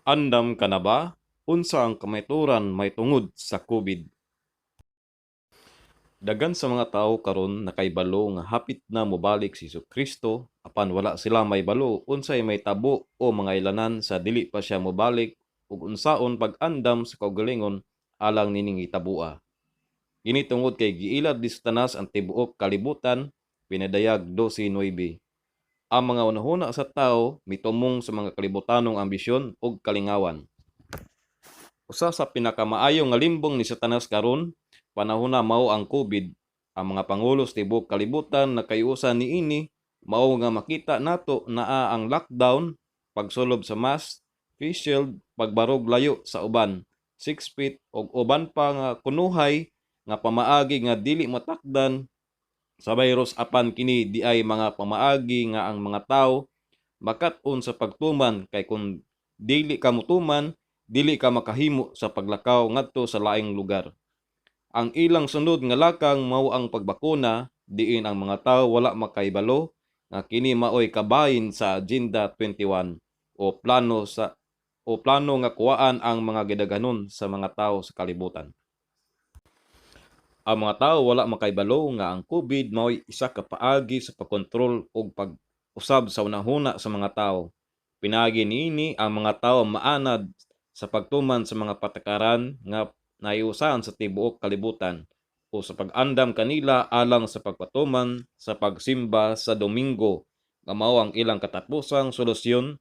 Andam ka na ba? Unsa ang kamaturan may tungod sa COVID? Dagan sa mga tawo karon nakaibalo nga hapit na mobalik si Kristo apan wala sila may balo unsay may tabo o mga ilanan sa dili pa siya mobalik ug unsaon pag-andam sa kaugalingon alang nining gitabua. Kini tungod kay giilad di sa tanas ang tibuok kalibutan, pinadayag 12:9. Ang mga unahuna sa tao mitumong sa mga kalibutanong ambisyon ug kalingawan. Usa sa pinakamaayong nga limbong ni Satanas karon panahona mao ang COVID. Ang mga pangulo sa tibuok kalibutan nakayusa niini mao nga makita nato naa ang lockdown, pagsulob sa mask, face shield, pagbarog layo sa uban, 6 feet ug uban pa nga kunuhay nga pamaagi nga dili matakdan sa virus apan kini di ay mga pamaagi nga ang mga tawo makat-on sa pagtuman kay kung dili ka mutuman, dili ka makahimo sa paglakaw ngadto sa laing lugar. Ang ilang sunod nga lakang mao ang pagbakuna diin ang mga tawo wala makaibalo nga kini maoy kabahin sa Agenda 21 o plano nga kuwaan ang mga gidaghanon sa mga tawo sa kalibutan. Ang mga tawo wala makaibalo nga ang COVID mao'y isa ka paagi sa pagkontrol ug pag-usab sa unahuna sa mga tawo. Pinaagi niini ang mga tawo maanad sa pagtuman sa mga patakaran nga naiusahan sa tibuok kalibutan o sa pag-andam kanila alang sa pagpatuman sa pagsimba sa Domingo nga mao ang ilang katapusang solusyon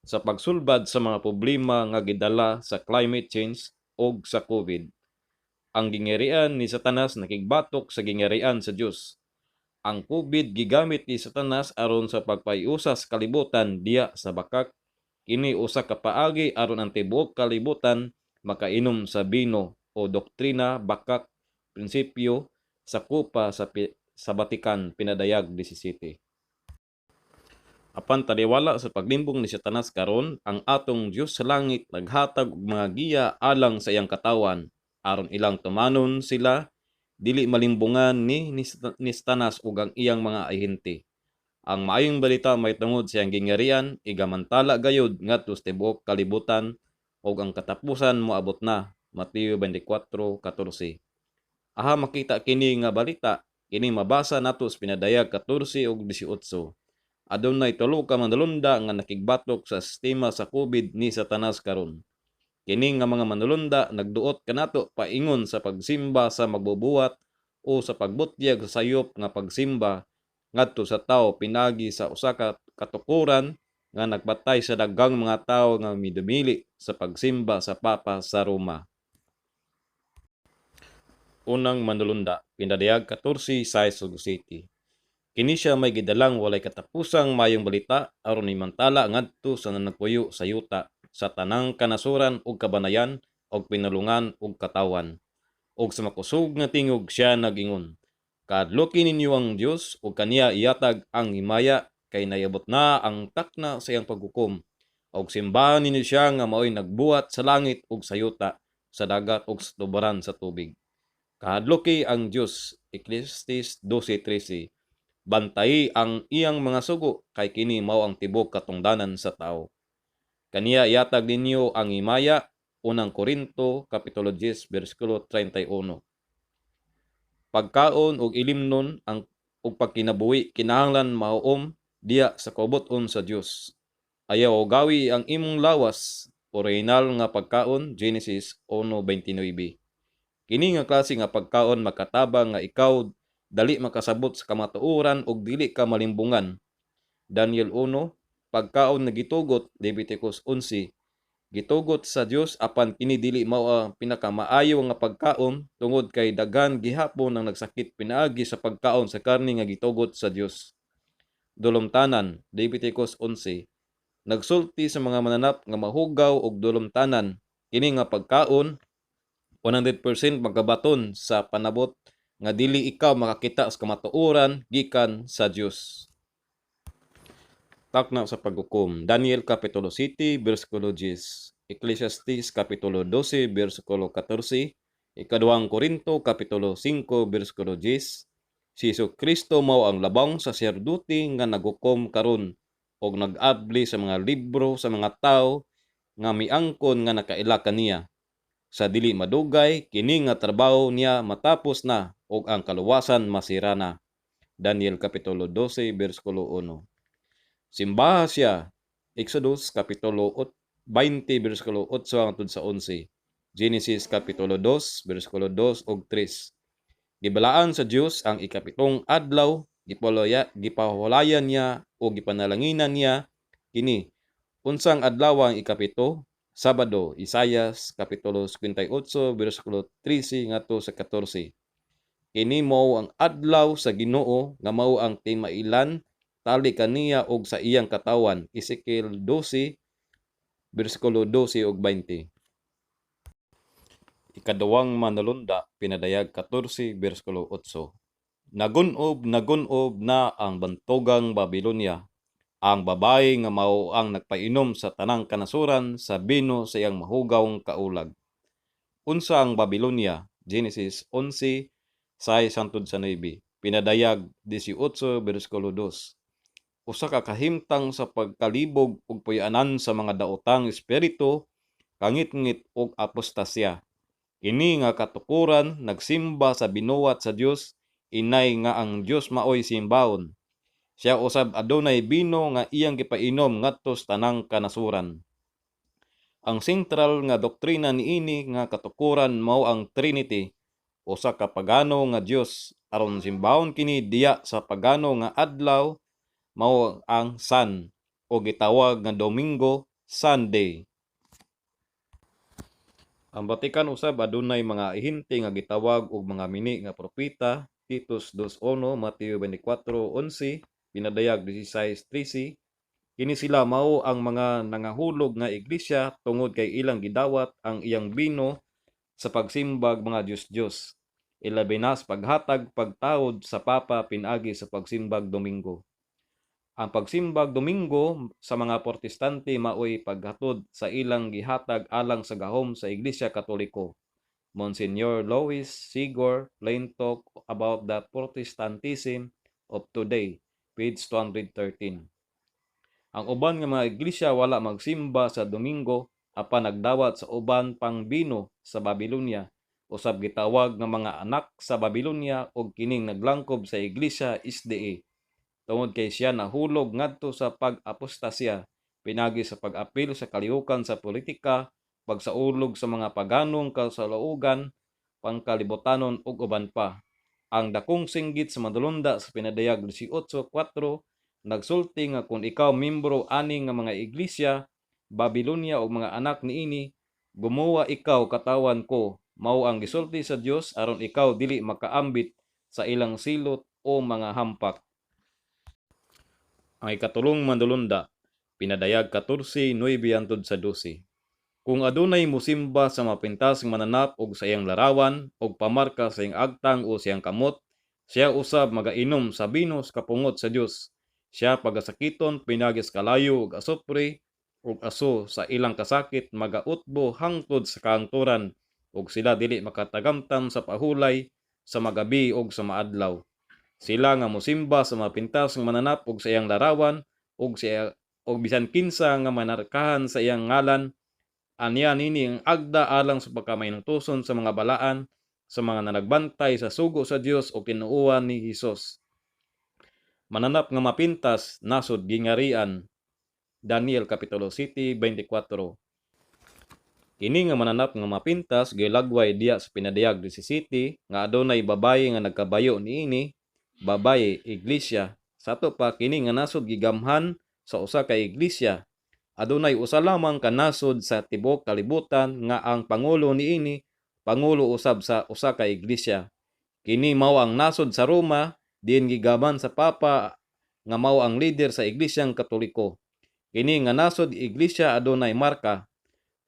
sa pagsulbad sa mga problema nga gidala sa climate change ug sa COVID. Ang gingerian ni Satanas nakigbatok sa gingerian sa Dios. Ang COVID gigamit ni Satanas aron sa pagpaiusa sa kalibutan diya sa bakak. Kini usa ka paagi aron ang tibuok kalibutan makainom sa bino o doktrina bakak prinsipyo sa kupa sa Batikan pinadayag 17. Apan taliwala sa paglimbong ni Satanas karon, ang atong Dios sa langit naghatag og mga giya alang sa iyang katawan aron ilang tumanon sila dili malimbungan ni Satanas ug ang iyang mga ahente. Ang maayong balita may tungod sa iyang gingharian igamantala gayud ngadto sa tibuok kalibutan ug ang katapusan moabot na. Mateo 24:14. Aha makita kini nga balita, kini mabasa nato sa pinadayag 14 ug 18. Adunay tulo ka manulunda nga nakigbatok sa sistema sa COVID ni Satanas karon. Kini nga mga manulunda nagduot kanato paingon sa pagsimba sa magbubuhat o sa pagbutyag sa sayop nga pagsimba ngadto sa tawo pinagi sa usa ka katukuran nga nagbatay sa daghang mga tawo nga midumili sa pagsimba sa Papa sa Roma. Unang manulunda, pinadayag 14 sa Cebu City. Kini siya may gidalang walay katapusang mayong balita aron himantala ngadto sa nanagpuyo sa yuta sa tanang kanasuran ug kabanayan ug pinulungan ug katawan. Ug sa makusog nga tingog siya nagingon, "Kadloki ninyo ang Dios ug kaniya iyatag ang himaya kay nayabot na ang takna sa iyang paghukom. Ug simbahan ninyo siya nga maoy nagbuhat sa langit ug sa yuta, sa dagat ug sa tubaran sa tubig. Kahadloki ang Dios." Ecclesiastes 12:13. Bantayi ang iyang mga sugo kay kini mao ang tibok katungdanan sa tao. Kaniya yatag ninyo ang himaya. Unang Korinto kapitulo 10 bersikulo 31. Pagkaon ug ilimnon ang ug pagkinabuhi kinahanglan mauom diya sa kauboton sa Dios. Ayaw gawi ang imong lawas, original nga pagkaon Genesis 1:29. Kini nga klase nga pagkaon makatabang nga ikaw dali makasabot sa kamatuoran ug dili ka malimbungan. Daniel 1, pagkaon nga gitugot Leviticus 11. Gitugot sa Dios apan kini dili mao ang pinakamaayo nga pagkaon tungod kay daghan gihapon ang nagsakit pinaagi sa pagkaon sa karne nga gitugot sa Dios. Dulomtanan Leviticus 11. Nagsulti sa mga mananap nga mahugaw og dulomtanan. Kini nga pagkaon 100% magabaton sa panabot nga dili ikaw makakita sa kamatuoran gikan sa Dios. Takna sa paghukom, Daniel kapitulo 7 bersikulo 10, Ecclesiastes kapitulo 12 bersikulo 14, ikaduhang Korinto kapitulo 5 bersikulo 10. Si Kristo mao ang labang saserdote nga naghukom karon og nag-abli sa mga libro sa mga tawo nga miangkon nga nakaila kaniya. Sa dili madugay kini nga trabaho niya matapos na ug ang kaluwasan masira na. Daniel kapitulo 12 bersikulo 1. Simbaha siya. Exodus kapitulo 20 bersikulo 8 hangtod sa 11. Genesis kapitulo 2 bersikulo 2 ug 3. Gibalaan sa Dios ang ikapitong adlaw, gipahulayan niya o gipanalanginan niya kini. Unsang adlaw ang ikapito? Sabado, Isayas kapitulo 58 bersikulo 13 ngadto sa 14. Kini mao ang adlaw sa Ginoo nga mao ang timailan tali kaniya og sa iyang katawan. Ezekiel 12 bersikulo 12 ug 20. Ikaduwang manulunda pinadayag 14 bersikulo 8. Nagunob na ang bantogang Babilonia. Ang babae nga mao ang nagpainom sa tanang kanasuran sa bino sa iyang mahugawng kaulag. Unsa ang Babilonia? Genesis 11 6 sa 9. Pinadayag 18 bersikulo 2. Usa ka kahimtang sa pagkalibog ug puy-anan sa mga daotang espiritu, kangit-ngit ug apostasya. Ini nga katukuran nagsimba sa binuwat sa Dios, inay nga ang Dios maoy simbahon. Siya usab adunay bino nga iyang gipainom ngadto sa tanang kanasuran. Ang sentral nga doktrina niini nga katukuran mao ang Trinity, usa ka pagano nga Dios aron simbahon kini diya sa pagano nga adlaw mao ang Sun o gitawag nga Domingo, Sunday. Ang Batikan usab adunay mga ihinti nga gitawag og mga mini nga propeta. Titus 2:1, Mateo 24:11, pinadayag 16:13. Kini sila mao ang mga nangahulog nga iglesia tungod kay ilang gidawat ang iyang bino sa pagsimbag mga Diyos-Diyos. Ilabi na sa paghatag pagtawod sa Papa pinagi sa pagsimbag Domingo. Ang pagsimbag Domingo sa mga Protestante maoy paghatod sa ilang gihatag alang sa gahom sa Iglesia Katoliko. Monsignor Louis Sigor, Plain Talk about the Protestantism of Today, page 213. Ang uban nga mga iglesia wala magsimba sa Domingo apan nagdawat sa uban pang bino sa Babylonia. Usab gitawag nga mga anak sa Babylonia ug kining naglangkob sa iglesia SDA. Tungod kay siya nahulog ngadto sa pag-apostasya, pinagi sa pag-apil sa kalihukan sa politika, pagsaulog sa mga paganong kasalaugan, pangkalibutanon ug uban pa. Ang dakong singgit sa madulunda sa pinadayag 18:4 nagsulti nga kung ikaw membro ani nga mga iglesia, Babylonia o mga anak niini, gumawa ikaw katawan ko, mao ang gisulti sa Dios aron ikaw dili makaambit sa ilang silot o mga hampak. Ang ikatulong mandulunda, pinadayag 14:9 hangtod sa 12. Kung adunay musimba sa mapintas mananap og sa iyang larawan og pamarka sa iyang agtang o sa iyang kamot, siya usab magainom sa binos kapungot sa Dios. Siya pagasakiton pinagis kalayo og asupre ug aso sa ilang kasakit magautbo hangtod sa kaangturan ug sila dili makatagamtam sa pahulay sa magabi ug sa maadlaw. Sila nga mosimba sa mapintas nga mananap og sa iyang larawan ug bisan kinsa nga manarkahan sa iyang ngalan. Aniya nini ang agda alang sa pagkamaynungtuson sa mga balaan sa mga nanagbantay sa sugo sa Dios o kinuuan ni Hesus. Mananap nga mapintas nasod gingarian. Daniel kapitulo 7:24. Kini nga mananap nga mapintas gilagway diya sa pinadayag 17 nga adunay babaye nga nagkabayo niini, babaye iglesia. Sato pa kini nga nasod gigamhan sa usa ka iglesia. Adunay usa lamang ka nasod sa tibok kalibutan nga ang pangulo niini, pangulo usab sa usa ka iglesia. Kini mao ang nasod sa Roma, diin gigaman sa Papa nga mao ang leader sa Iglesyang Katoliko. Kini nga nasod iglesia adunay marka.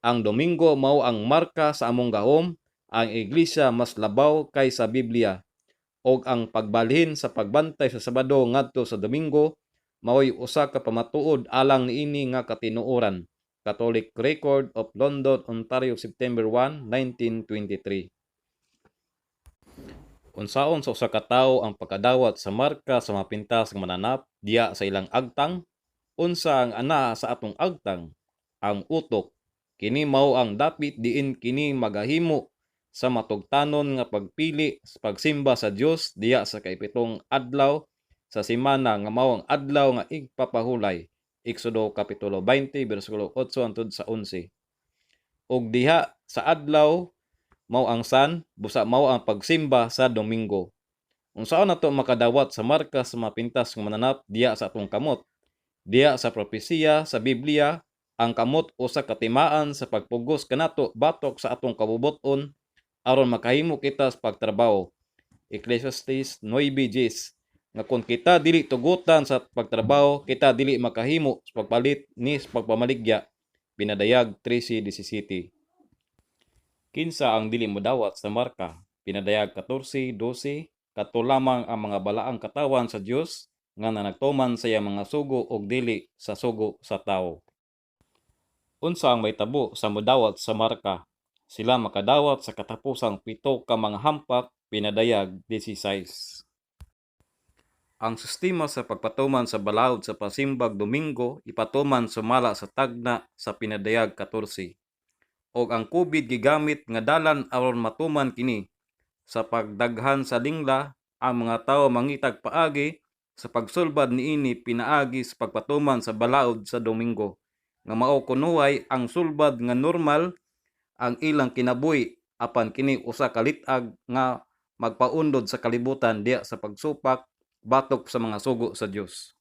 Ang Domingo mao ang marka sa among gahom, ang iglesia mas labaw kaysa Biblia. Og ang pagbalhin sa pagbantay sa Sabado ngadto sa Domingo mao'y usa ka pamatuod alang niini nga katinuoran. Catholic Record of London, Ontario, September 1, 1923. Unsaon sa usa ka tawo ang pagkadawat sa marka sa mapintas nga mananap diya sa ilang agtang? Unsa ang ana sa atong agtang? Ang utok. Kini mao ang dapit diin kini magahimo sa matugtanon nga pagpili sa pagsimba sa Dios diya sa kaipitong adlaw sa semana nga mao ang adlaw nga igpapahulay. Exodo kapitulo 20 bersikulo 8 hangtod sa 11. Ug diha sa adlaw mao ang busa mao ang pagsimba sa Domingo. Unsaon nato makadawat sa marka sa mapintas nga mananap diya sa atong kamot? Diya sa propesiya sa Biblia, ang kamot usa ka timaan sa pagpugos kanato batok sa atong kabubuton aron makahimo kita sa pagtrabaho. Ecclesiastes 9:10 nga kung kita dili tugutan sa pagtrabaho, kita dili makahimo sa pagpalit ni sa pagpamaligya. Pinadayag 13:17. Kinsa ang dili modawat sa marka? Pinadayag 14:12. Kato lamang ang mga balaang katawan sa Dios nga nanagtuman sa iyang mga sugo og dili sa sugo sa tawo. Unsa ang may tabo sa modawat sa marka? Sila makadawat sa katapusang 7 ka mga hampak. Pinadayag 16. Ang sistema sa pagpatuman sa balaod sa pasimbag Domingo ipatuman sumala sa tagna sa pinadayag 14. Og ang COVID gigamit nga dalan aron matuman kini. Sa pagdaghan sa lingla, ang mga tao mangitag paagi sa pagsulbad niini pinaagi sa pagpatuman sa balaod sa Domingo. Nga mao kunuhay ang sulbad nga normal ang ilang kinabuhi apan kini usa ka lit-ag nga magpaundod sa kalibutan diya sa pagsupak batok sa mga sugo sa Dios.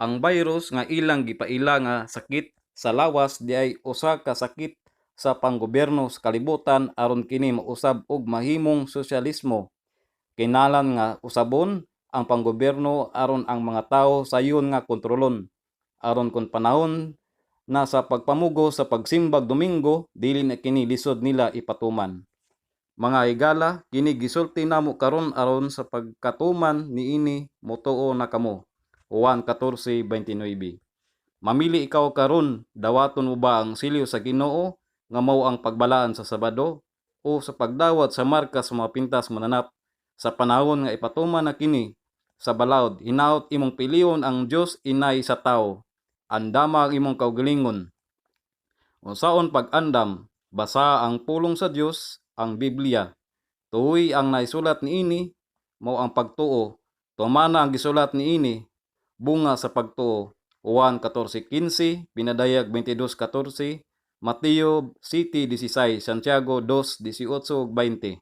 Ang virus nga ilang gipaila nga sakit sa lawas diay usa ka sakit sa panggobyerno sa kalibutan aron kini mausab og mahimong sosyalismo. Kinahanglan nga usabon ang panggobyerno aron ang mga tawo sayon nga kontrolon. Aron kun panahon na sa pagpamugo sa pagsimbag Domingo, dili na kini lisod nila ipatuman. Mga higala, kini gisulti namo karon aron sa pagkatuman niini motuo na kamo. Juan 14:29. Mamili ikaw karon, dawaton mo ba ang silyo sa Ginoo nga mao ang pagbalaan sa Sabado o sa pagdawat sa marka sa mga pintas mananap sa panahon nga ipatuman na kini sa balaod? Hinaot imong piliyon ang Dios inay sa tao. Andama ang imong kaugalingon. Unsaon pag-andam? Basa ang pulong sa Dios, ang Biblia. Tuoy ang naisulat niini mao ang pagtuo. Tumana ang gisulat niini bunga sa pagtuo. Juan 14:15, Pinadayag 22:14, Mateo 7:16, Santiago 2:18-20.